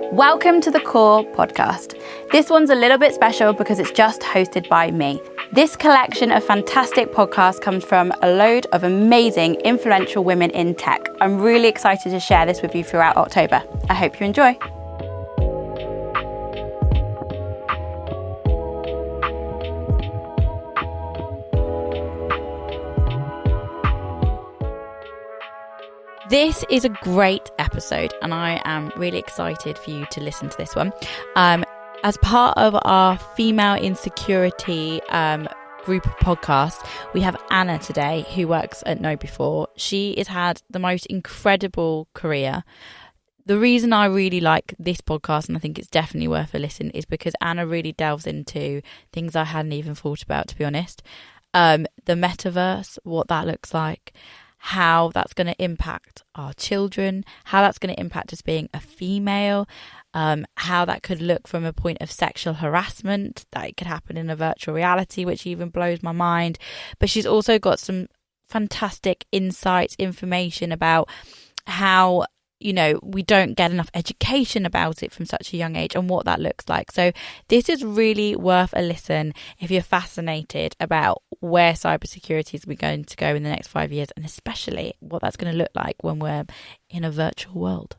Welcome to the Core podcast. This one's a little bit special because it's just hosted by me. This collection of fantastic podcasts comes from a load of amazing, influential women in tech. I'm really excited to share this with you throughout October. I hope you enjoy. This is a great episode and I am really excited for you to listen to this one. As part of our female insecurity group of podcasts, we have Anna today who works at KnowBe4. She has had the most incredible career. The reason I really like this podcast, and I think it's definitely worth a listen, is because Anna really delves into things I hadn't even thought about, to be honest. The metaverse, what that looks like, how that's going to impact our children, how that's going to impact us being a female, how that could look from a point of sexual harassment that it could happen in a virtual reality, which even blows my mind. But she's also got some fantastic insights, information about how, you know, we don't get enough education about it from such a young age and what that looks like. So this is really worth a listen if you're fascinated about where cybersecurity is going to go in the next 5 years, and especially what that's going to look like when we're in a virtual world.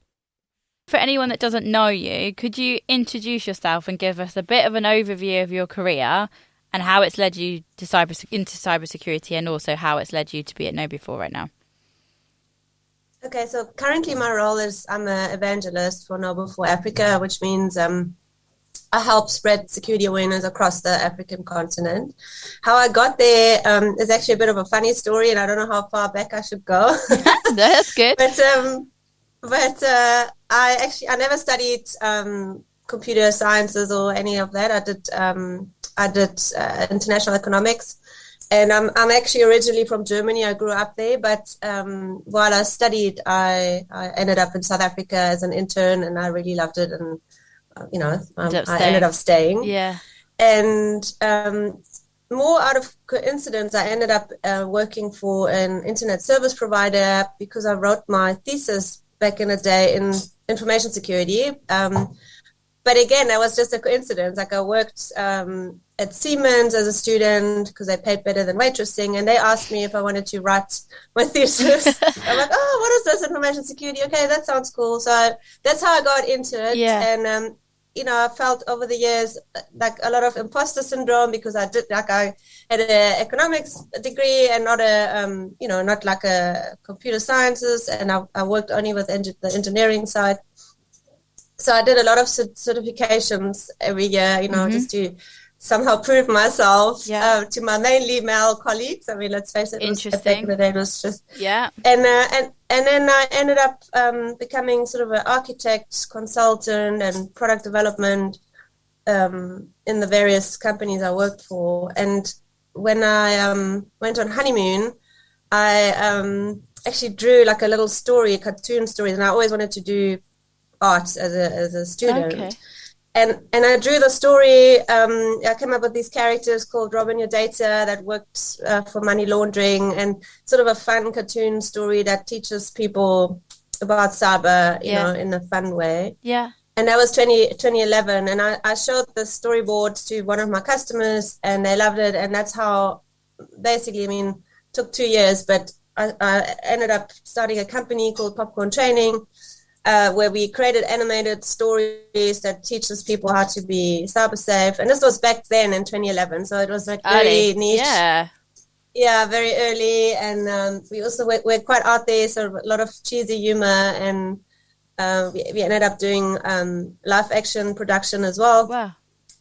For anyone that doesn't know you, could you introduce yourself and give us a bit of an overview of your career and how it's led you to into cybersecurity, and also how it's led you to be at KnowBe4 right now? Okay, so currently my role is I'm an evangelist for KnowBe4 Africa, which means I help spread security awareness across the African continent. How I got there is actually a bit of a funny story, and I don't know how far back I should go. That's good. But I never studied computer sciences or any of that. I did international economics. And I'm actually originally from Germany. I grew up there, but while I studied, I ended up in South Africa as an intern, and I really loved it. And I ended up staying. Yeah. And more out of coincidence, I ended up working for an internet service provider because I wrote my thesis back in the day in information security. But again, that was just a coincidence. Like I worked at Siemens as a student because they paid better than waitressing, and they asked me if I wanted to write my thesis. I'm like, oh, what is this, information security? Okay, that sounds cool. So that's how I got into it. Yeah. And I felt over the years like a lot of imposter syndrome because I had an economics degree and not not like a computer sciences, and I worked only with the engineering side. So I did a lot of certifications every year, just to somehow prove myself to my mainly male colleagues. I mean, let's face it, back in the day, it was just... Yeah. And then I ended up becoming sort of an architect, consultant, and product development in the various companies I worked for. And when I went on honeymoon, I actually drew like a little story, cartoon stories, and I always wanted to do art as a student. Okay. And I drew the story. I came up with these characters called Robin Your Data that worked for money laundering, and sort of a fun cartoon story that teaches people about cyber, in a fun way. Yeah. And that was 2011, and I showed the storyboard to one of my customers, and they loved it. And that's how, basically, took 2 years, but I ended up starting a company called Popcorn Training, where we created animated stories that teaches people how to be cyber safe. And this was back then in 2011, so it was like very niche. Yeah, very early. And we also we're quite out there, so a lot of cheesy humor, and we ended up doing live action production as well. Wow.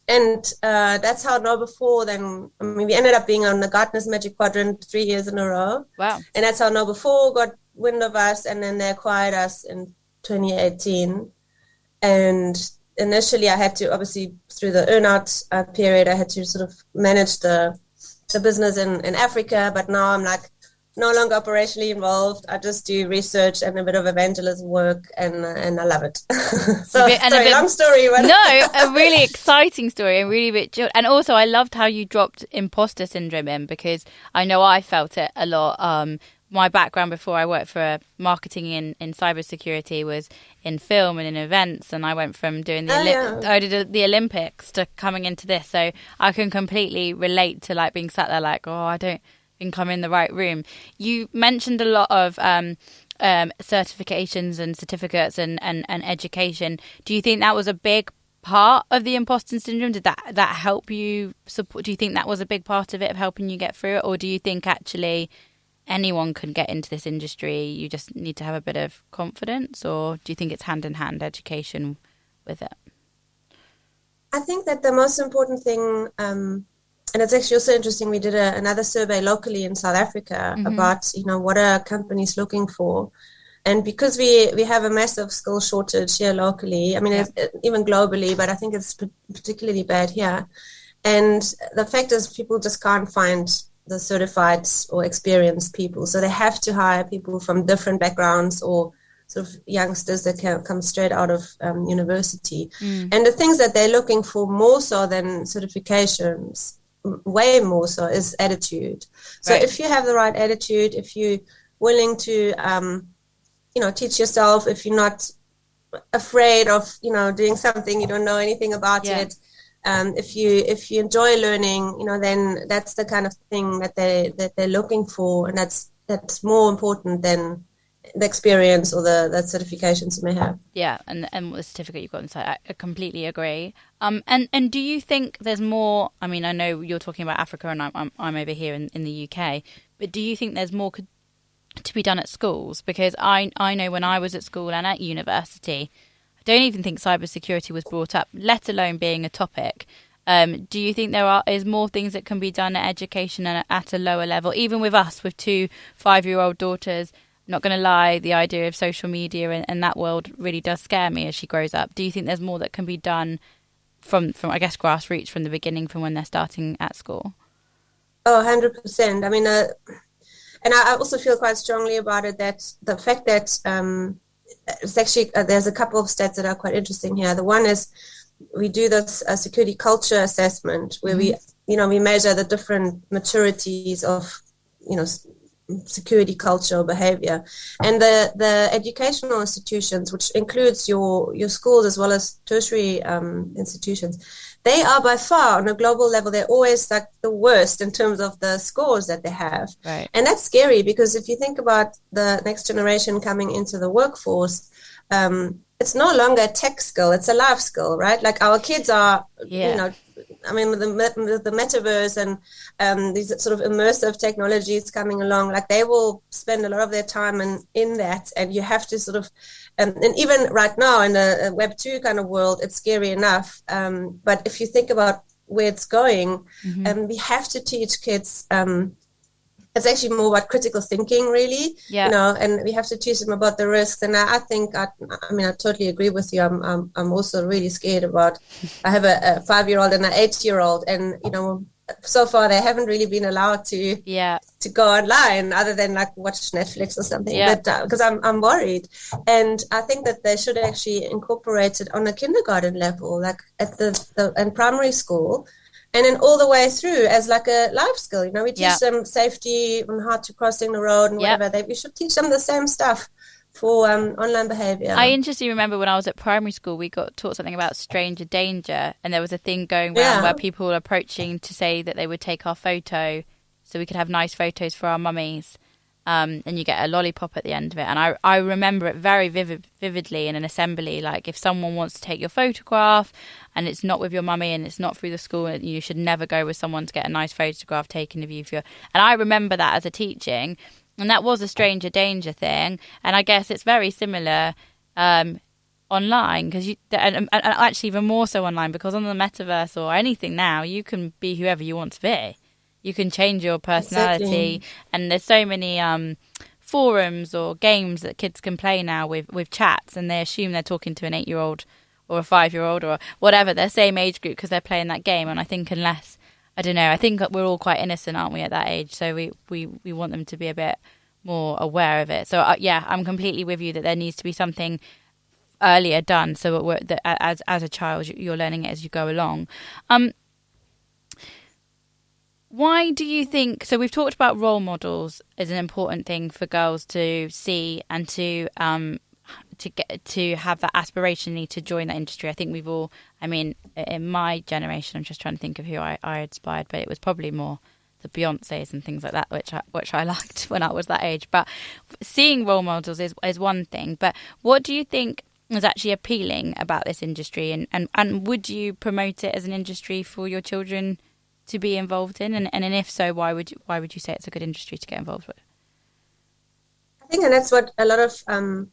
And that's how KnowBe4 then, we ended up being on the Gartner's Magic Quadrant 3 years in a row. Wow. And that's how KnowBe4 got wind of us, and then they acquired us in 2018. And initially I had to, obviously through the earnout period, I had to sort of manage the business in Africa, but now I'm like no longer operationally involved. I just do research and a bit of evangelism work, and I love it. Long story. No, a really exciting story, and really rich. And also, I loved how you dropped imposter syndrome in, because I know I felt it a lot my background before I worked for marketing in cybersecurity was in film and in events, and I went from doing I did the Olympics to coming into this, so I can completely relate to like being sat there like, oh, I don't think I'm in the right room. You mentioned a lot of certifications and certificates and education. Do you think that was a big part of the imposter syndrome? Did that help you support? Do you think that was a big part of it, of helping you get through it, or do you think actually anyone can get into this industry, you just need to have a bit of confidence, or do you think it's hand in hand, education with it? I think that the most important thing, and it's actually also interesting, we did another survey locally in South Africa about, what are companies looking for? And because we have a massive skill shortage here locally, I mean, even globally, but I think it's particularly bad here. And the fact is people just can't find the certified or experienced people. So they have to hire people from different backgrounds or sort of youngsters that can come straight out of university. And the things that they're looking for more so than certifications, way more so, is attitude. So if you have the right attitude, if you're willing to, teach yourself, if you're not afraid of, doing something you don't know anything about it, if you enjoy learning, then that's the kind of thing that they're looking for, and that's more important than the experience or the certifications you may have. Yeah, and the certificate you've got inside, I completely agree. And do you think there's more? I mean, I know you're talking about Africa, and I'm over here in the UK, but do you think there's more to be done at schools? Because I know when I was at school and at university, I don't even think cybersecurity was brought up, let alone being a topic. Do you think is more things that can be done at education and at a lower level? Even with us, with 2 5-year-old daughters, I'm not going to lie, the idea of social media and that world really does scare me as she grows up. Do you think there's more that can be done from I guess, grassroots, from the beginning, from when they're starting at school? Oh, 100%. I mean, and I also feel quite strongly about it, that the fact that it's actually, there's a couple of stats that are quite interesting here. The one is we do this security culture assessment where we measure the different maturities of, security culture or behavior. And the educational institutions, which includes your schools as well as tertiary institutions, they are by far, on a global level, they're always like the worst in terms of the scores that they have. Right. And that's scary, because if you think about the next generation coming into the workforce, it's no longer a tech skill, it's a life skill, right? Like our kids are, I mean, with the metaverse and these sort of immersive technologies coming along, like they will spend a lot of their time in that, and you have to sort of, and even right now in the Web 2 kind of world, it's scary enough. But if you think about where it's going, we have to teach kids. It's actually more about critical thinking, really, and we have to teach them about the risks. And I think, I totally agree with you. I'm also really scared about, I have a 5-year-old and an 8-year-old, and, so far they haven't really been allowed to go online other than like watch Netflix or something, but because I'm worried. And I think that they should actually incorporate it on a kindergarten level, like at in primary school, and then all the way through as like a life skill. We teach them safety and how to crossing the road and whatever. We should teach them the same stuff for online behavior. I interestingly remember when I was at primary school, we got taught something about stranger danger, and there was a thing going around where people were approaching to say that they would take our photo so we could have nice photos for our mummies, and you get a lollipop at the end of it. And I remember it very vividly in an assembly, like if someone wants to take your photograph and it's not with your mummy and it's not through the school, you should never go with someone to get a nice photograph taken of you. And I remember that as a teaching. And that was a stranger danger thing. And I guess it's very similar online, because and actually even more so online, because on the metaverse or anything now, you can be whoever you want to be. You can change your personality. Exactly. And there's so many forums or games that kids can play now with chats, and they assume they're talking to an 8-year-old or a 5-year-old or whatever, their same age group, because they're playing that game. And I think I think we're all quite innocent, aren't we, at that age? So we want them to be a bit more aware of it. So I'm completely with you that there needs to be something earlier done, so that as a child you're learning it as you go along. Why do you think, so we've talked about role models as an important thing for girls to see and to get to have that aspirationally to join that industry. I think we've all, I mean, in my generation, I'm just trying to think of who I inspired, but it was probably more the Beyoncés and things like that, which I liked when I was that age. But seeing role models is one thing. But what do you think is actually appealing about this industry, and would you promote it as an industry for your children to be involved in? And if so, why would you say it's a good industry to get involved with? I think, and that's what a lot of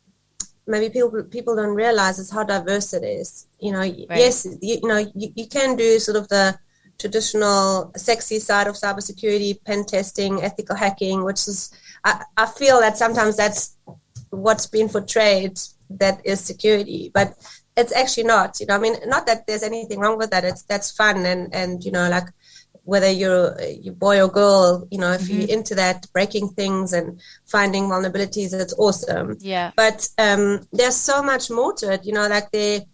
maybe people don't realize, is how diverse it is. Right. Yes, you can do sort of the traditional sexy side of cybersecurity, pen testing, ethical hacking, which is, I feel that sometimes that's what's been portrayed, that is security, but it's actually not. I mean, not that there's anything wrong with that. That's fun, and like, whether you're boy or girl, if you're into that, breaking things and finding vulnerabilities, it's awesome. Yeah. But there's so much more to it, like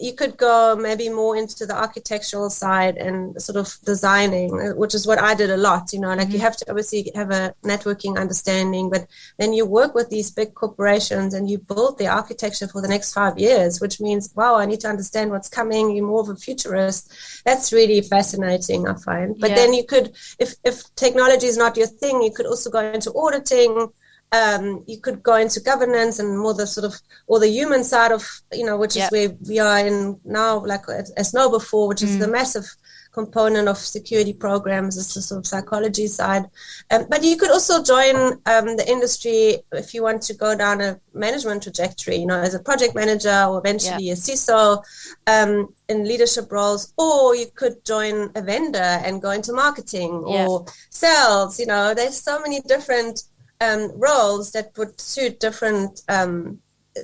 you could go maybe more into the architectural side and sort of designing, which is what I did a lot, like you have to obviously have a networking understanding, but then you work with these big corporations and you build the architecture for the next 5 years, which means, wow, I need to understand what's coming. You're more of a futurist. That's really fascinating, I find. But then you could, if technology is not your thing, you could also go into auditing. You could go into governance and more the sort of, or the human side of, which is where we are in now, like as KnowBe4, which is the massive component of security programs, is the sort of psychology side. But you could also join the industry if you want to go down a management trajectory, as a project manager or eventually a CISO in leadership roles, or you could join a vendor and go into marketing or sales. There's so many different roles that would suit different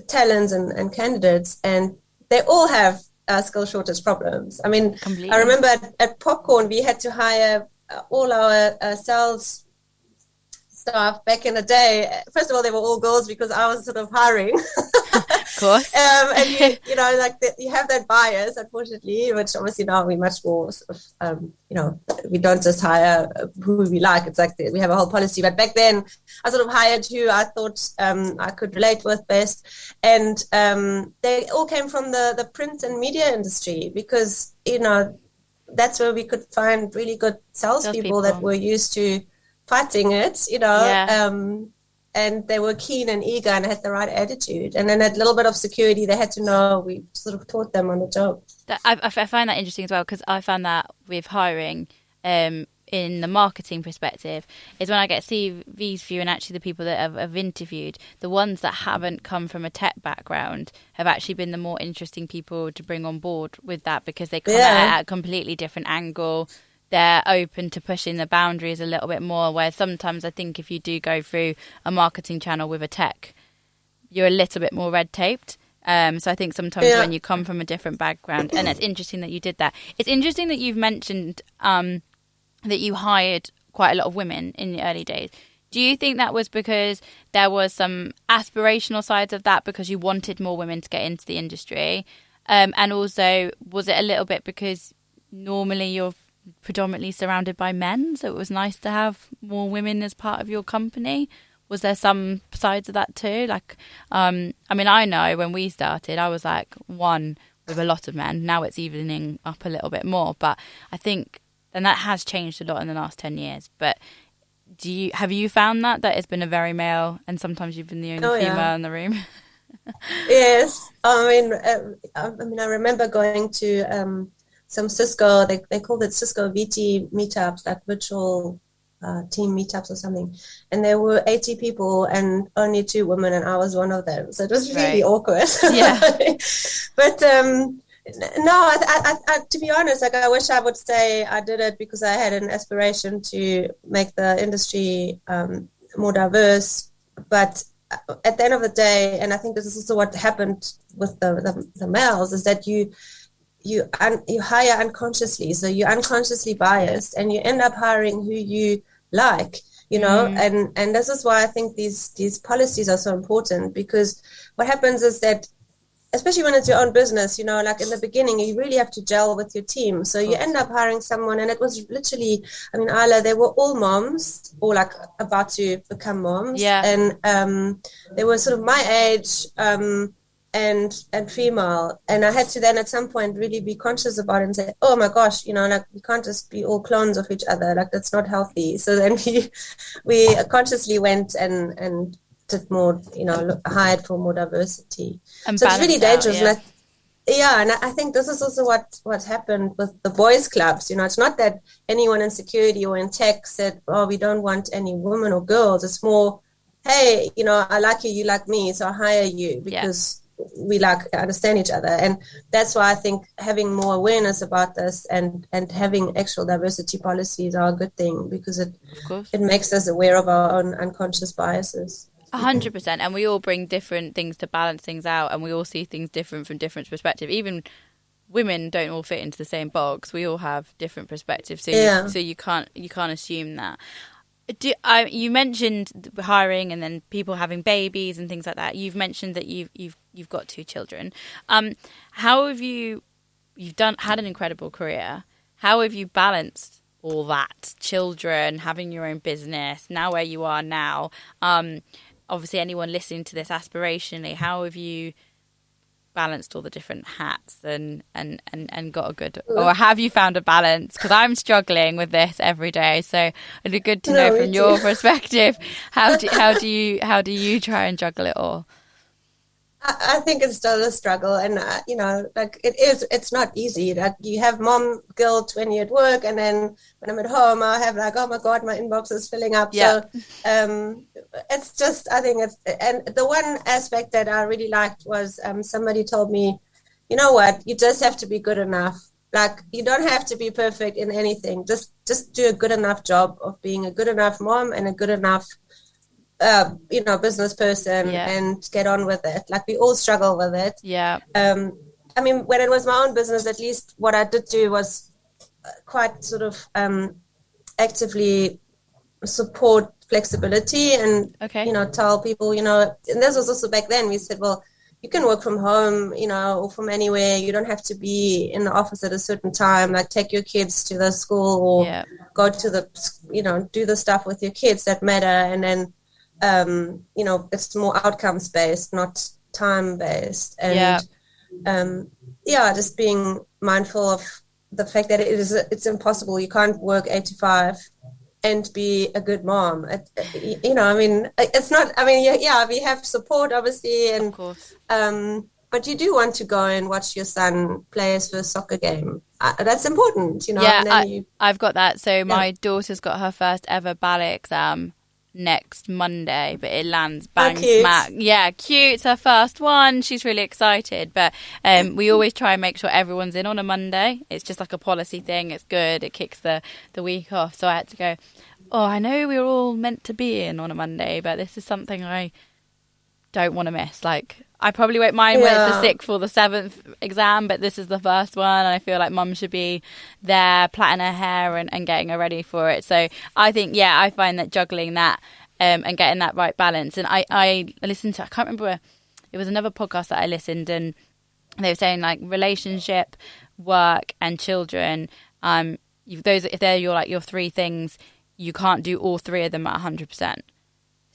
talents and candidates, and they all have skill shortage problems. I mean, completely. I remember at Popcorn, we had to hire all our sales staff back in the day. First of all, they were all girls because I was sort of hiring. Of course. And you have that bias, unfortunately, which obviously now we're much more sort of, we don't just hire who we like. It's like we have a whole policy. But back then, I sort of hired who I thought I could relate with best. And they all came from the print and media industry because, that's where we could find really good salespeople that were used to fighting it, and they were keen and eager and had the right attitude. And then that little bit of security they had to know, we sort of taught them on the job. I find that interesting as well, because I found that with hiring in the marketing perspective is when I get CVs for you, and actually the people that I've interviewed, the ones that haven't come from a tech background have actually been the more interesting people to bring on board with that, because they come at a completely different angle. They're open to pushing the boundaries a little bit more, where sometimes I think if you do go through a marketing channel with a tech, you're a little bit more red taped. So I think sometimes when you come from a different background, and it's interesting that you did that. It's interesting that you've mentioned that you hired quite a lot of women in the early days. Do you think that was because there was some aspirational sides of that, because you wanted more women to get into the industry? And also, was it a little bit because normally you're predominantly surrounded by men, so it was nice to have more women as part of your company? Was there some sides of that too? Like, I mean, I know when we started, I was like one with a lot of men. Now it's evening up a little bit more, but I think, and that has changed a lot in the last 10 years. But have you found that it's been a very male, and sometimes you've been the only female in the room? Yes, I mean, I remember going to some Cisco, they called it Cisco VT meetups, like virtual team meetups or something. And there were 80 people and only 2 women, and I was one of them. So it was really awkward. Yeah. But no, I, to be honest, like, I wish I would say I did it because I had an aspiration to make the industry more diverse. But at the end of the day, and I think this is also what happened with the males, is that you hire unconsciously, so you're unconsciously biased, and you end up hiring who you like, and this is why I think these policies are so important, because what happens is that especially when it's your own business, like in the beginning, you really have to gel with your team. So you end up hiring someone, and it was literally, I mean, Isla, they were all moms or like about to become moms. Yeah. And they were sort of my age, and female. And I had to then at some point really be conscious about it and say, oh my gosh, like we can't just be all clones of each other. Like that's not healthy. So then we consciously went and did more, hired for more diversity. And so it's really dangerous. Out, yeah. And I think this is also what happened with the boys' clubs. It's not that anyone in security or in tech said, oh, we don't want any women or girls. It's more, hey, I like you, you like me, so I hire you because we understand each other. And that's why I think having more awareness about this and having actual diversity policies are a good thing, because it makes us aware of our own unconscious biases. 100%, and we all bring different things to balance things out, and we all see things different from different perspectives. Even women don't all fit into the same box. We all have different perspectives, so you can't assume that. You mentioned hiring and then people having babies and things like that. You've mentioned that you've got 2 children. How have you've had an incredible career? How have you balanced all that? Children, having your own business, now where you are now. Obviously, anyone listening to this aspirationally, how have you balanced all the different hats and got a good, or have you found a balance? Because I'm struggling with this every day, so it'd be good to know from your perspective. How do you try and juggle it all? I think it's still a struggle, and it's not easy. Like you have mom guilt when you're at work, and then when I'm at home, I have oh my god, my inbox is filling up. Yeah. So it's just, I think and the one aspect that I really liked was somebody told me, you know what, you just have to be good enough. Like you don't have to be perfect in anything. Just do a good enough job of being a good enough mom and a good enough business person, and get on with it. Like we all struggle with it. Yeah. I mean, when it was my own business, at least what I did do was quite sort of actively support flexibility and, tell people, and this was also back then, we said, well, you can work from home, or from anywhere. You don't have to be in the office at a certain time. Like take your kids to the school or go to the, do the stuff with your kids that matter. And then, it's more outcomes based, not time based. And just being mindful of the fact that it's impossible. You can't work 8 to 5 and be a good mom. It's not, we have support obviously, and of course. But you do want to go and watch your son play his first soccer game. That's important, Yeah, I've got that. So my daughter's got her first ever ballet exam next Monday, but it lands bang smack. Yeah, cute. It's her first one. She's really excited. But we always try and make sure everyone's in on a Monday. It's just like a policy thing. It's good. It kicks the week off. So I had to go, I know we were all meant to be in on a Monday, but this is something I don't want to miss. Like, I probably won't mind when it's the 6th or the 7th exam, but this is the first one, and I feel like mum should be there plaiting her hair and getting her ready for it. So I think, I find that juggling that and getting that right balance. And I listened to, I can't remember where, it was another podcast that I listened, and they were saying like relationship, work and children, if they're your 3 things, you can't do all 3 of them at 100%.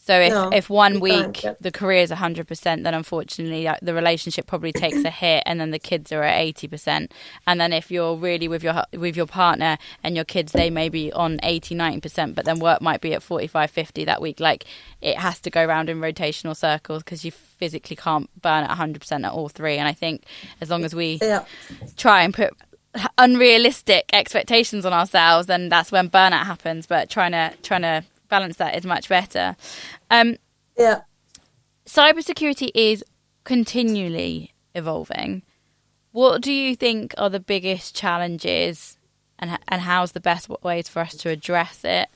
So if one week the career is 100%, then unfortunately the relationship probably takes a hit, and then the kids are at 80%. And then if you're really with your partner and your kids, they may be on 80-90%, but then work might be at 45-50 that week. Like, it has to go around in rotational circles, because you physically can't burn at 100% at all 3. And I think as long as we try and put unrealistic expectations on ourselves, then that's when burnout happens. But trying to balance that is much better. Cybersecurity is continually evolving. What do you think are the biggest challenges, and how's the best ways for us to address it?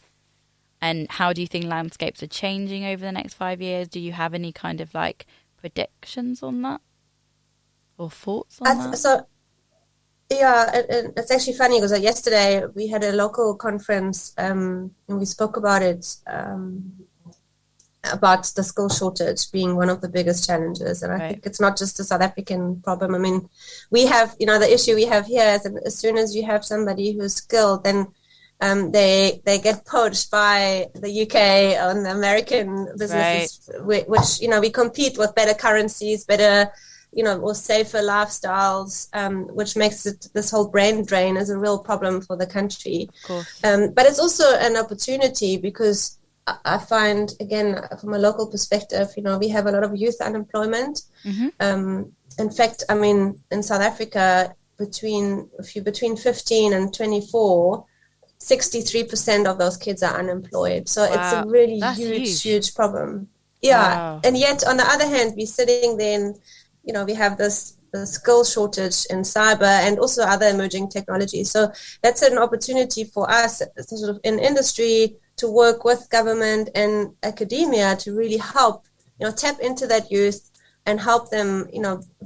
And how do you think landscapes are changing over the next 5 years? Do you have any kind of like predictions on that, or thoughts on that? So it's actually funny, because yesterday we had a local conference and we spoke about it, about the skill shortage being one of the biggest challenges. And I think it's not just a South African problem. I mean, we have, the issue we have here is that as soon as you have somebody who's skilled, then they get poached by the UK or the American businesses, which, we compete with better currencies, better, or safer lifestyles, which makes this whole brain drain is a real problem for the country. Of course. But it's also an opportunity because I find, again, from a local perspective, we have a lot of youth unemployment. Mm-hmm. In fact, I mean, in South Africa, between 15 and 24, 63% of those kids are unemployed. So it's a really huge problem. Yeah. Wow. And yet, on the other hand, we're sitting there and, we have this skill shortage in cyber and also other emerging technologies. So that's an opportunity for us sort of in industry to work with government and academia to really help, tap into that youth and help them,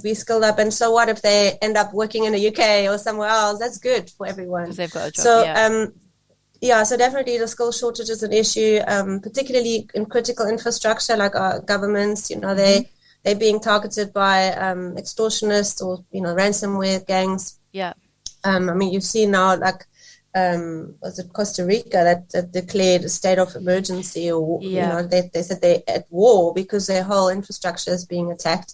be skilled up. And so what if they end up working in the UK or somewhere else? That's good for everyone. Because they've got a job. So, so definitely the skill shortage is an issue, particularly in critical infrastructure like our governments. They're being targeted by extortionists or, ransomware gangs. Yeah. I mean, you've seen now, like, was it Costa Rica that declared a state of emergency, or they said they're at war because their whole infrastructure is being attacked,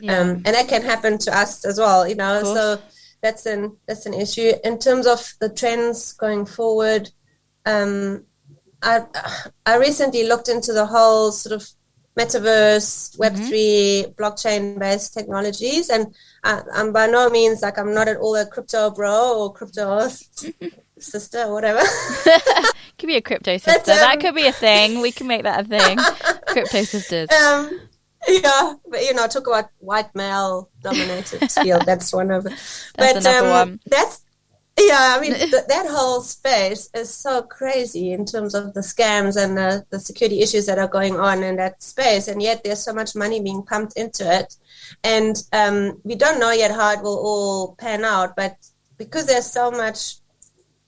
and that can happen to us as well, so that's an issue. In terms of the trends going forward, I recently looked into the whole sort of metaverse, Web3, blockchain based technologies, and I'm by no means like, I'm not at all a crypto bro or crypto sister or whatever. Could be a crypto sister. That could be a thing. We can make that a thing. Crypto sisters. But talk about white male dominated field. That's one of it. That's another one. I mean, that whole space is so crazy in terms of the scams and the security issues that are going on in that space, and yet there's so much money being pumped into it, and we don't know yet how it will all pan out. But because there's so much,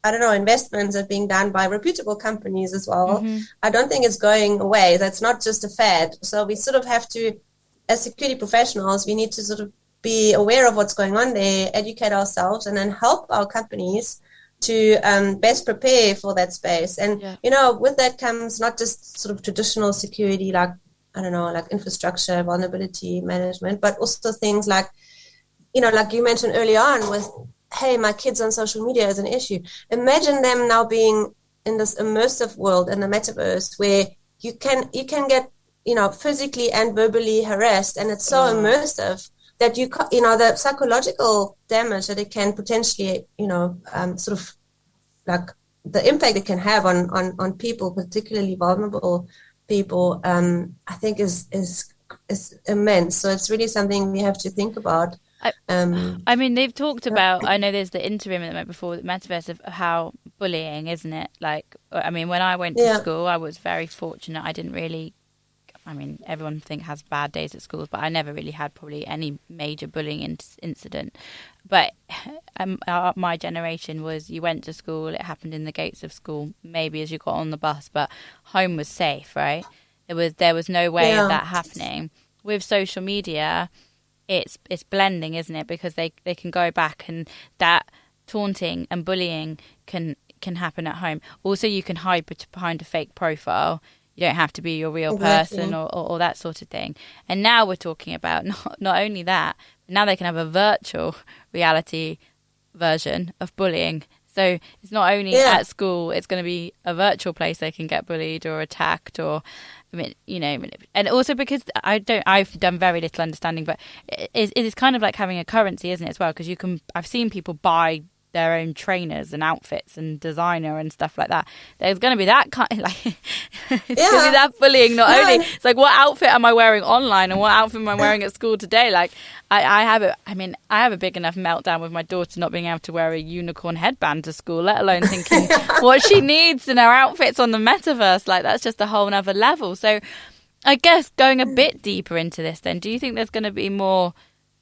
investments are being done by reputable companies as well. Mm-hmm. I don't think it's going away. That's not just a fad. So we sort of have to, as security professionals, we need to sort of be aware of what's going on there, educate ourselves, and then help our companies to best prepare for that space. And, with that comes not just sort of traditional security, like, like infrastructure, vulnerability management, but also things like, like you mentioned early on with, hey, my kids on social media is an issue. Imagine them now being in this immersive world in the metaverse where you can get, physically and verbally harassed, and it's so immersive that the psychological damage that it can potentially, sort of like the impact it can have on people, particularly vulnerable people, I think is immense. So it's really something we have to think about. I mean, they've talked about, I know there's the interim at the moment before the metaverse of how bullying, isn't it? Like, I mean, when I went to school, I was very fortunate. I didn't really, everyone has bad days at schools, but I never really had probably any major bullying incident. But my generation was, you went to school, it happened in the gates of school, maybe as you got on the bus, but home was safe, right? There was no way of that happening. With social media, it's blending, isn't it? Because they can go back, and that taunting and bullying can happen at home. Also, you can hide behind a fake profile. You don't have to be your real person or that sort of thing. And now we're talking about not only that, but now they can have a virtual reality version of bullying. So it's not only at school, it's going to be a virtual place they can get bullied or attacked, or and also because I've done very little understanding, but it is kind of like having a currency, isn't it, as well? Because I've seen people buy their own trainers and outfits and designer and stuff like that. There's going to be that kind, like, it's going to be that bullying. Not only, it's like, what outfit am I wearing online and what outfit am I wearing at school today? Like, I have a big enough meltdown with my daughter not being able to wear a unicorn headband to school, let alone thinking what she needs in her outfits on the metaverse. Like, that's just a whole nother level. So I guess going a bit deeper into this then, do you think there's going to be more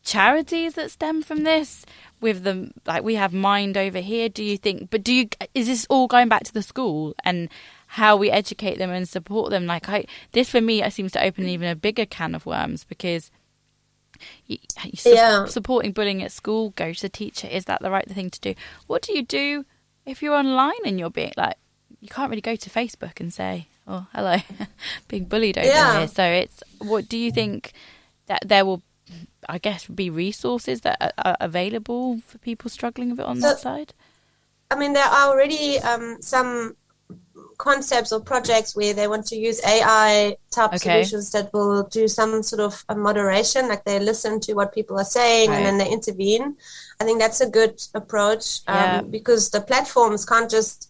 charities that stem from this? With them, like, we have Mind over here. Do you think? But is this all going back to the school? And how we educate them and support them. Like this for me, it seems to open even a bigger can of worms, because supporting bullying at school, go to the teacher, is that the right thing to do? What do you do if you're online and you're being like, you can't really go to Facebook and say, oh, hello, being bullied over here. So what do you think that there will, I guess, be resources that are available for people struggling a bit on that side? I mean, there are already some concepts or projects where they want to use AI type solutions that will do some sort of moderation, like they listen to what people are saying and then they intervene. I think that's a good approach, because the platforms can't just,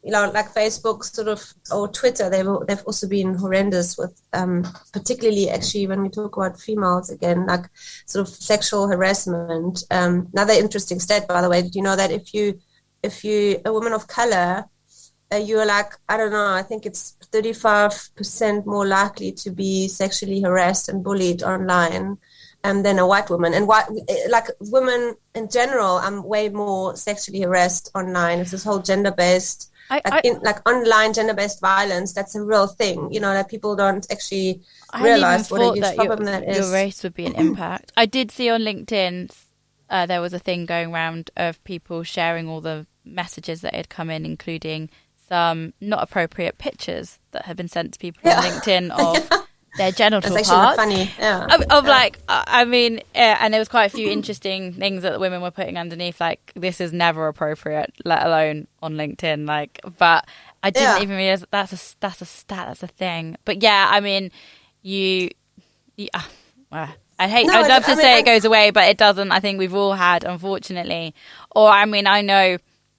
like Facebook sort of, or Twitter, they've also been horrendous with, particularly actually when we talk about females again, like sort of sexual harassment. Another interesting stat, by the way, did you know that if you a woman of color, you're like, I don't know, I think it's 35% more likely to be sexually harassed and bullied online than a white woman. And like women in general, I'm way more sexually harassed online. It's this whole gender-based, online gender-based violence. That's a real thing, that people don't actually realize what a huge problem that is. Your race would be an impact. I did see on LinkedIn, there was a thing going around of people sharing all the messages that had come in, including some not appropriate pictures that have been sent to people on LinkedIn of their genital parts. That's actually not funny. And there was quite a few interesting things that the women were putting underneath, like, this is never appropriate, let alone on LinkedIn. Like, but I didn't even realize that's a stat, that's a thing. But yeah, I mean, I'd love to say it goes away, but it doesn't. I think we've all had, unfortunately, I know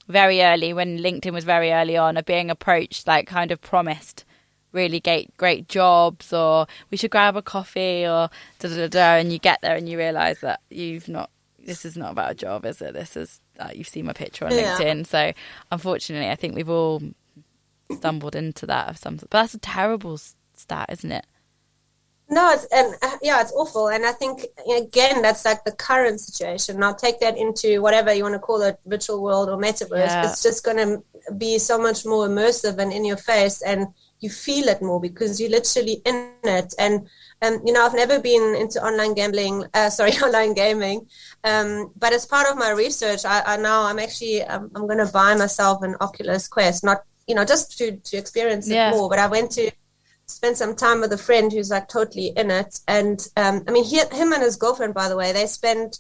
very early, when LinkedIn was very early on, of being approached, like kind of promised really great jobs, or we should grab a coffee, or and you get there and you realise that this is not about a job, is it? This is, you've seen my picture on LinkedIn. So unfortunately, I think we've all stumbled into that of some. But that's a terrible stat, isn't it? No, it's awful. And I think, again, that's like the current situation. Now take that into whatever you want to call it, virtual world or metaverse. Yeah. It's just going to be so much more immersive and in your face, and you feel it more because you're literally in it. And I've never been into online gaming. But as part of my research, I'm going to buy myself an Oculus Quest, not, just to experience it more. But I went to spend some time with a friend who's like totally in it, and him and his girlfriend, by the way, they spend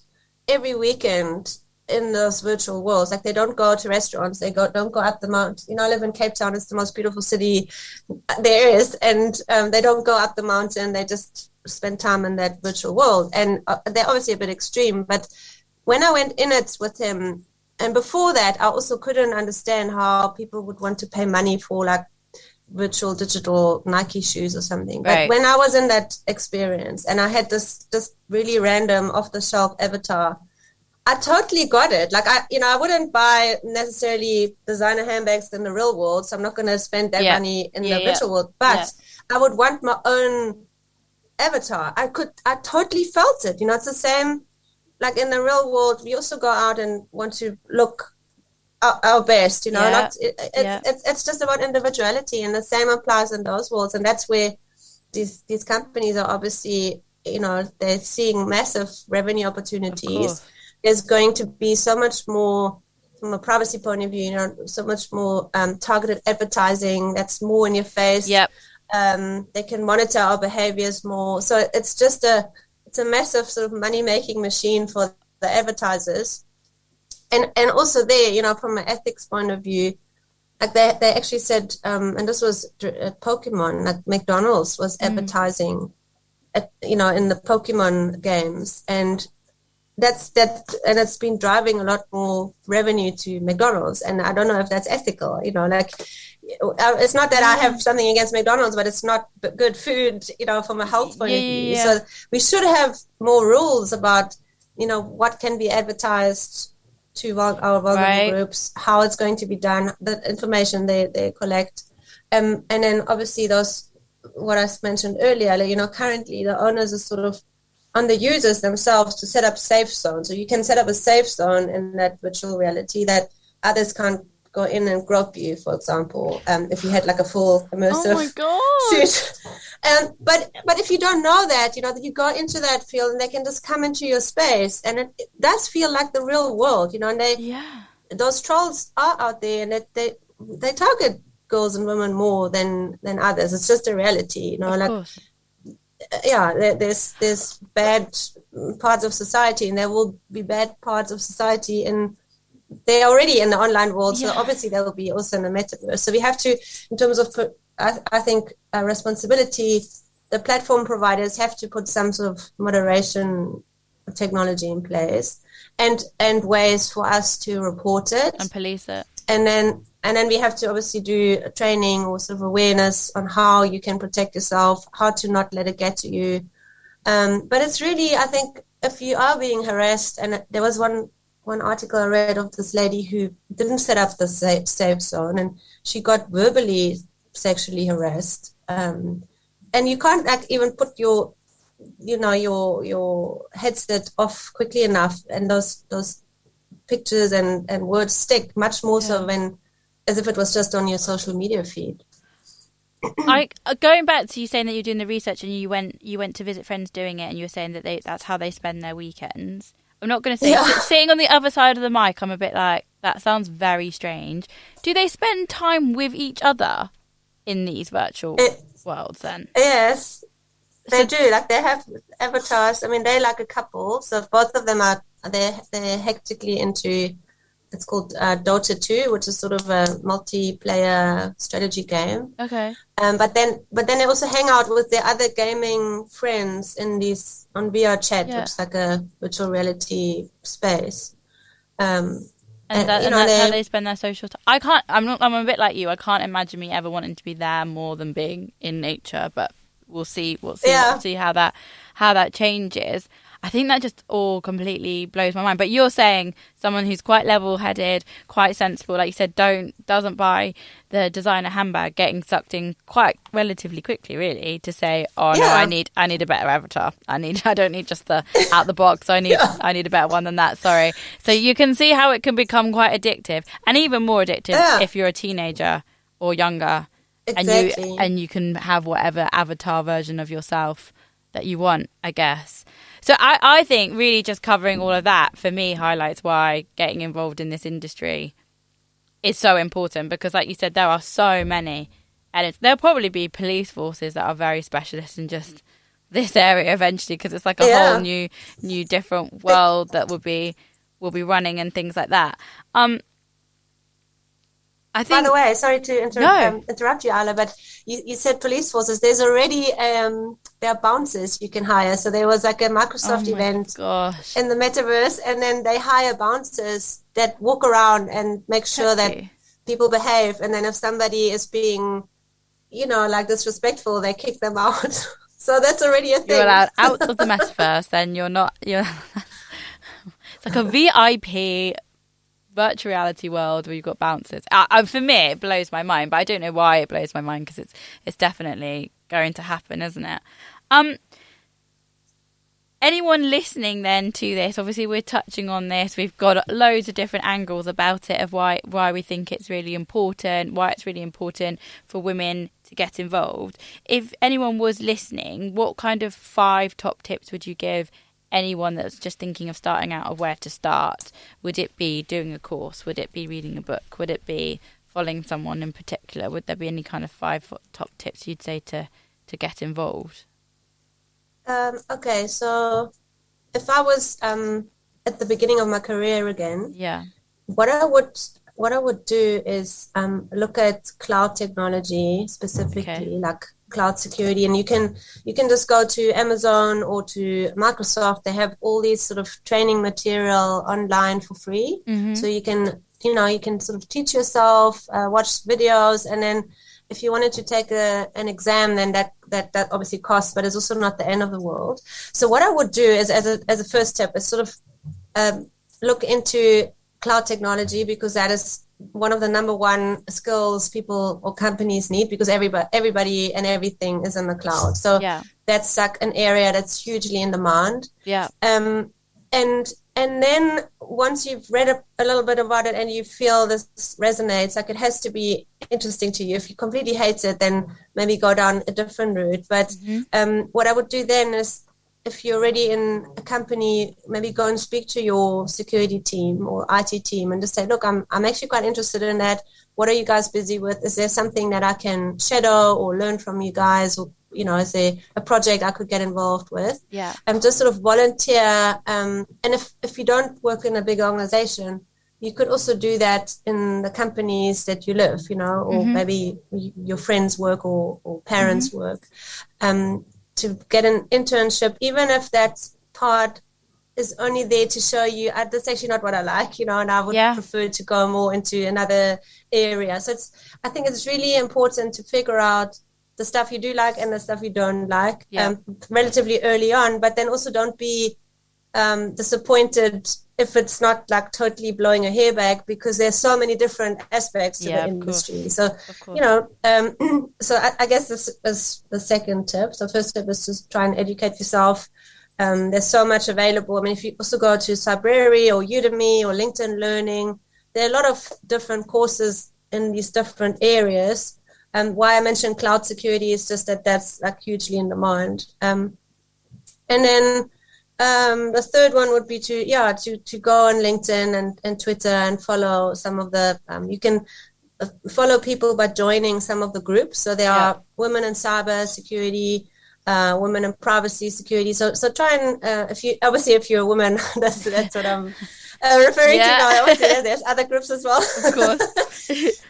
every weekend in those virtual worlds. Like, they don't go to restaurants, don't go up the mountain. I live in Cape Town, it's the most beautiful city there is, and they don't go up the mountain, they just spend time in that virtual world. And they're obviously a bit extreme, but when I went in it with him, and before that, I also couldn't understand how people would want to pay money for like virtual digital Nike shoes or something. But when I was in that experience and I had this really random off-the-shelf avatar, I totally got it. Like, I wouldn't buy necessarily designer handbags in the real world, so I'm not going to spend that money in the virtual world. But I would want my own avatar. I totally felt it. It's the same. Like, in the real world, we also go out and want to look our best, it's just about individuality, and the same applies in those worlds. And that's where these companies are obviously, they're seeing massive revenue opportunities. There's going to be so much more from a privacy point of view, so much more targeted advertising that's more in your face. They can monitor our behaviors more. So it's a massive sort of money-making machine for the advertisers. And also there, from an ethics point of view, like they actually said, and this was at Pokemon, like McDonald's was advertising, in the Pokemon games, and and it's been driving a lot more revenue to McDonald's. And I don't know if that's ethical, it's not that I have something against McDonald's, but it's not good food, from a health point of view. So we should have more rules about, what can be advertised to our vulnerable groups, how it's going to be done, the information they collect. And then obviously what I mentioned earlier, currently the owners are sort of on the users themselves to set up safe zones. So you can set up a safe zone in that virtual reality that others can't go in and grope you, for example, if you had like a full immersive suit. But if you don't know that, that you go into that field and they can just come into your space, and it does feel like the real world, and those trolls are out there, and they target girls and women more than others. It's just a reality, Of course. There's bad parts of society, and there will be bad parts of society, and they're already in the online world, so obviously there will be also in the metaverse. So we have to, in terms of, I think, responsibility, the platform providers have to put some sort of moderation technology in place, and ways for us to report it and police it, and then we have to obviously do a training or sort of awareness on how you can protect yourself, how to not let it get to you. But it's really, I think, if you are being harassed, and there was one article I read of this lady who didn't set up the safe zone, and she got verbally sexually harassed. And you can't even put your headset off quickly enough, and those pictures and words stick much more so than as if it was just on your social media feed. Going back to you saying that you're doing the research and you went to visit friends doing it, and you were saying that that's how they spend their weekends. I'm not going to say sitting on the other side of the mic, I'm a bit like, that sounds very strange. Do they spend time with each other in these virtual worlds then? Yes, they do. Like, they have avatars. I mean, they're like a couple, so both of them they're hectically into. It's called Dota 2, which is sort of a multiplayer strategy game. Okay. But then they also hang out with their other gaming friends on VR chat, which is like a virtual reality space. And that's how they spend their social time. I'm a bit like you. I can't imagine me ever wanting to be there more than being in nature. But we'll see. We'll see how that changes. I think that just all completely blows my mind. But you're saying someone who's quite level-headed, quite sensible, like you said, doesn't buy the designer handbag, getting sucked in quite relatively quickly, really, to say, no, I need a better avatar. I don't need just the out the box. I need a better one than that. Sorry. So you can see how it can become quite addictive, and even more addictive if you're a teenager or younger, exactly. and you can have whatever avatar version of yourself that you want, I guess. So I think really just covering all of that for me highlights why getting involved in this industry is so important, because like you said, there are so many, and there'll probably be police forces that are very specialist in just this area eventually, because it's like a whole new different world that will be running and things like that. I think, by the way, sorry to interrupt you, Ala, but you said police forces. There's already there are bouncers you can hire. So there was like a Microsoft event in the metaverse, and then they hire bouncers that walk around and make sure that people behave. And then if somebody is being, like disrespectful, they kick them out. So that's already a thing. You're allowed out of the metaverse, then you're not. It's like a VIP virtual reality world where you've got bouncers. For me, it blows my mind, but I don't know why it blows my mind, because it's definitely going to happen, isn't it? Anyone listening then to this, obviously we're touching on this, we've got loads of different angles about it, of why we think it's really important, why it's really important for women to get involved. If anyone was listening, what kind of 5 top tips would you give anyone that's just thinking of starting out, of where to start? Would it be doing a course? Would it be reading a book? Would it be following someone in particular? Would there be any kind of 5 top tips you'd say to get involved? Okay, so if I was at the beginning of my career again, what I would do is look at cloud technology specifically, like cloud security, and you can just go to Amazon or to Microsoft. They have all these sort of training material online for free, so you can sort of teach yourself, watch videos, and then if you wanted to take an exam, then that obviously costs, but it's also not the end of the world. So what I would do is, as a first step, is sort of look into cloud technology, because that is one of the number one skills people or companies need, because everybody and everything is in the cloud. So that's like an area that's hugely in demand. And And then once you've read a little bit about it and you feel this resonates, like it has to be interesting to you. If you completely hate it, then maybe go down a different route. But what I would do then is, if you're already in a company, maybe go and speak to your security team or IT team and just say, look, I'm actually quite interested in that. What are you guys busy with? Is there something that I can shadow or learn from you guys? Or, you know, is there a project I could get involved with? Yeah. Just sort of volunteer. And if you don't work in a big organization, you could also do that in the companies that you live, you know, or maybe your friends work or parents work. To get an internship, even if that part is only there to show you, that's actually not what I like, you know, and I would prefer to go more into another area. So I think it's really important to figure out the stuff you do like and the stuff you don't like relatively early on, but then also don't be disappointed if it's not like totally blowing your hair back, because there's so many different aspects to the industry. So, you know, so I guess this is the second tip. So first tip is to try and educate yourself. There's so much available. I mean, if you also go to Cybrary or Udemy or LinkedIn Learning, there are a lot of different courses in these different areas. Why I mentioned cloud security is just that's like hugely in demand. And then the third one would be to go on LinkedIn and Twitter and follow some of the, you can follow people by joining some of the groups. So there are women in cyber security, women in privacy security. So try and, if you're a woman, that's what I'm referring to now. Obviously, there's other groups as well. Of course.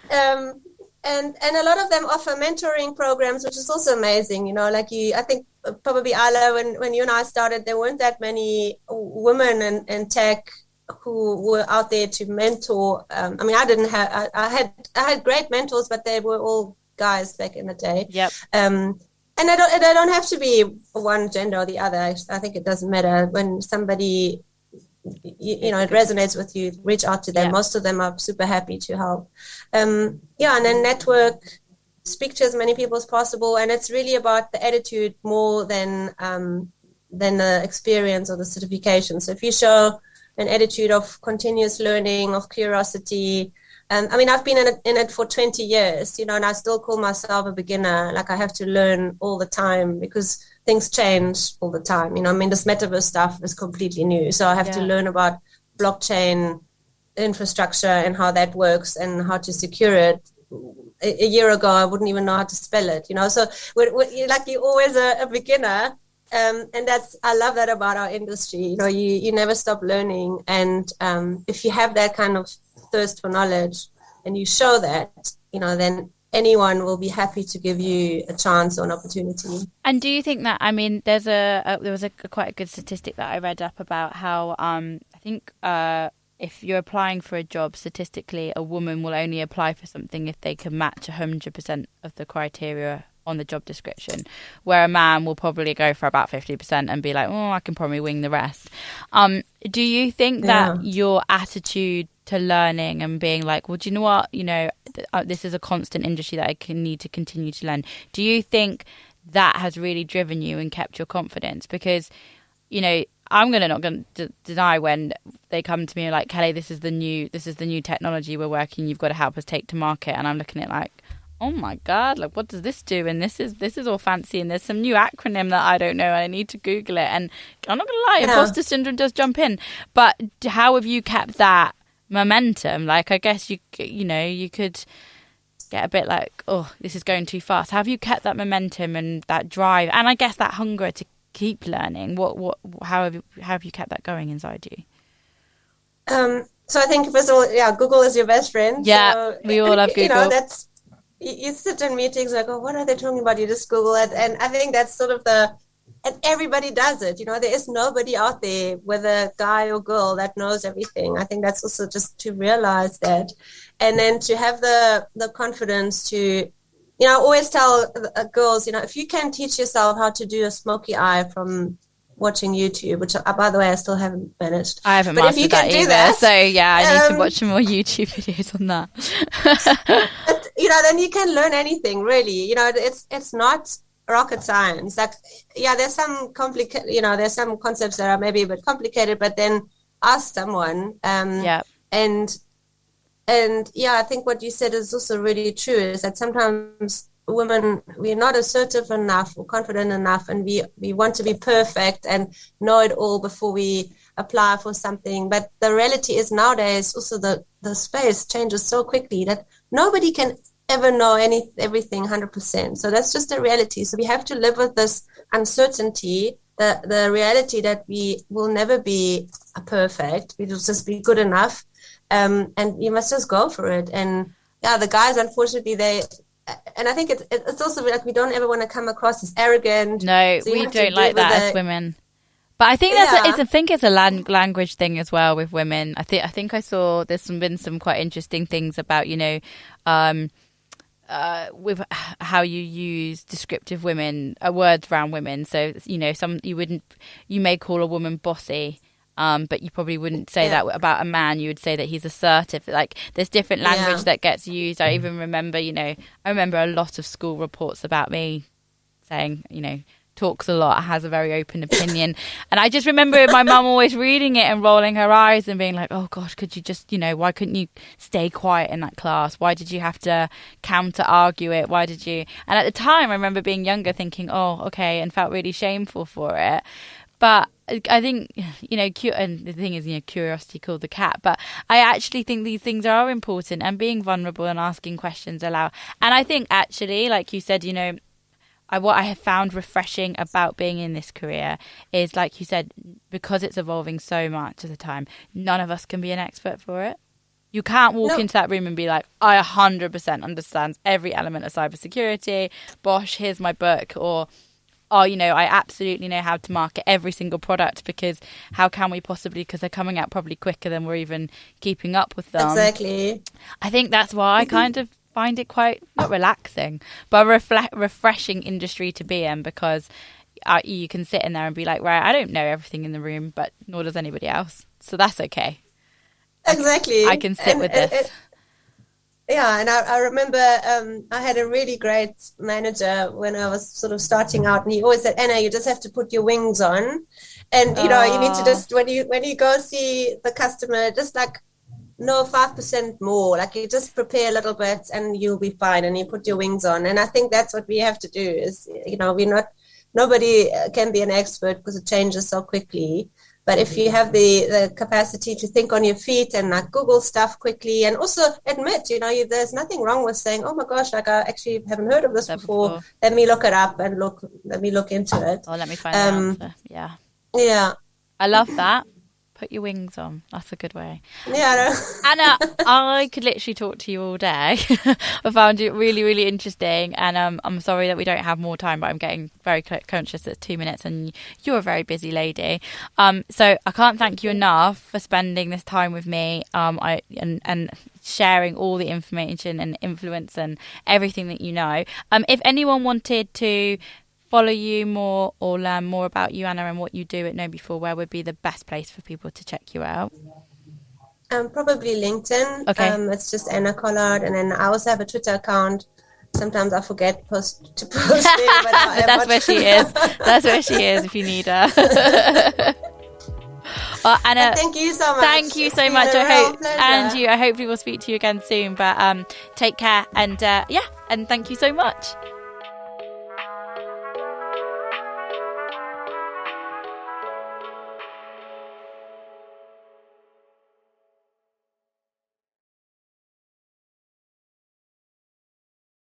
And a lot of them offer mentoring programs, which is also amazing. You know, like I think probably Ala, when you and I started, there weren't that many women in tech who were out there to mentor. I mean, I had great mentors, but they were all guys back in the day. Yep. And they don't have to be one gender or the other. I think it doesn't matter. When somebody, you know, it resonates with you, reach out to them. Most of them are super happy to help. And then network, speak to as many people as possible. And it's really about the attitude more than the experience or the certification. So if you show an attitude of continuous learning, of curiosity, I mean, I've been in it for 20 years, you know, and I still call myself a beginner. Like I have to learn all the time because things change all the time. You know, I mean, this metaverse stuff is completely new. So I have to learn about blockchain infrastructure and how that works and how to secure it. A year ago, I wouldn't even know how to spell it, you know. So you're always a beginner. And I love that about our industry. You know, you never stop learning. And if you have that kind of thirst for knowledge and you show that, you know, then anyone will be happy to give you a chance or an opportunity. And do you think that, I mean, there was a quite a good statistic that I read up about how I think if you're applying for a job, statistically, a woman will only apply for something if they can match 100% of the criteria on the job description, where a man will probably go for about 50% and be like, I can probably wing the rest. Do you think that your attitude to learning and being like, well, do you know what, you know, this is a constant industry that I need to continue to learn, do you think that has really driven you and kept your confidence? Because, you know, I'm not going to deny when they come to me like, Kelly, this is the new technology we're working, you've got to help us take to market, and I'm looking at it like, oh my God, like what does this do? And this is all fancy, and there's some new acronym that I don't know, and I need to Google it. And I'm not gonna lie, imposter syndrome does jump in. But how have you kept that momentum? Like, I guess you could get a bit like, oh, this is going too fast. How have you kept that momentum and that drive, and I guess that hunger to keep learning? How have you kept that going inside you? So I think first of all, Google is your best friend. Yeah, so, we all love Google. You know, you sit in meetings like, oh, what are they talking about? You just Google it. And I think that's sort of and everybody does it. You know, there is nobody out there, whether guy or girl, that knows everything. I think that's also just to realize that. And then to have the confidence to, you know, I always tell girls, you know, if you can teach yourself how to do a smoky eye from watching YouTube, which by the way I still haven't managed. I haven't mastered that either. So yeah, I need to watch some more YouTube videos on that. But, you know, then you can learn anything really. You know, it's not rocket science. Like, there's some there's some concepts that are maybe a bit complicated, but then ask someone. And yeah, I think what you said is also really true, is that sometimes women, we're not assertive enough or confident enough, and we want to be perfect and know it all before we apply for something. But the reality is nowadays also the space changes so quickly that nobody can ever know everything 100%. So that's just a reality. So we have to live with this uncertainty, the reality that we will never be perfect. We will just be good enough. And you must just go for it. And yeah, the guys, unfortunately, and I think it's also like we don't ever want to come across as arrogant. No, so we don't like that as women. But I think it's a language thing as well with women. I think I saw there's been some quite interesting things about, with how you use descriptive words around women. So, you may call a woman bossy, but you probably wouldn't say that about a man. You would say that he's assertive. Like, there's different language that gets used. I even remember, a lot of school reports about me saying, talks a lot, has a very open opinion. And I just remember my mum always reading it and rolling her eyes and being like, oh gosh, could you just, why couldn't you stay quiet in that class? Why did you have to counter argue it? Why did you? And at the time, I remember being younger thinking, oh, okay, and felt really shameful for it. But I think, and the thing is, curiosity killed the cat. But I actually think these things are important, and being vulnerable and asking questions allow. And I think actually, like you said, what I have found refreshing about being in this career is, like you said, because it's evolving so much at the time, none of us can be an expert for it. You can't walk into that room and be like, I 100% understand every element of cybersecurity. Bosh, here's my book. Or, I absolutely know how to market every single product, because how can we possibly, because they're coming out probably quicker than we're even keeping up with them. Exactly. I think that's why I kind of find it quite, not relaxing, but a refreshing industry to be in, because you can sit in there and be like, right, I don't know everything in the room, but nor does anybody else. So that's okay. Exactly. I can sit with this. And I remember I had a really great manager when I was sort of starting out, and he always said, Anna, you just have to put your wings on. And, you need to just, when you go see the customer, just like, no, 5% more. Like, you just prepare a little bit and you'll be fine, and you put your wings on. And I think that's what we have to do is, nobody can be an expert because it changes so quickly. But if you have the capacity to think on your feet and like Google stuff quickly, and also admit, there's nothing wrong with saying, oh my gosh, like I actually haven't heard of this before. Let me look it up and let me look into it. Or let me find the answer. Yeah. Yeah. I love that. Put your wings on. That's a good way. Yeah. Anna, I could literally talk to you all day. I found it really, really interesting. And I'm sorry that we don't have more time, but I'm getting very conscious it's 2 minutes and you're a very busy lady. So I can't thank you enough for spending this time with me and sharing all the information and influence and everything that you know. If anyone wanted to follow you more or learn more about you, Anna, and what you do at KnowBe4, where would be the best place for people to check you out? Probably LinkedIn. Okay. It's just Anna Collard, and then I also have a Twitter account. Sometimes I forget to post it, but that's where she is. That's where she is if you need her. Well, Anna, thank you so much. Thank you so much. I hopefully we'll speak to you again soon. But take care, and and thank you so much.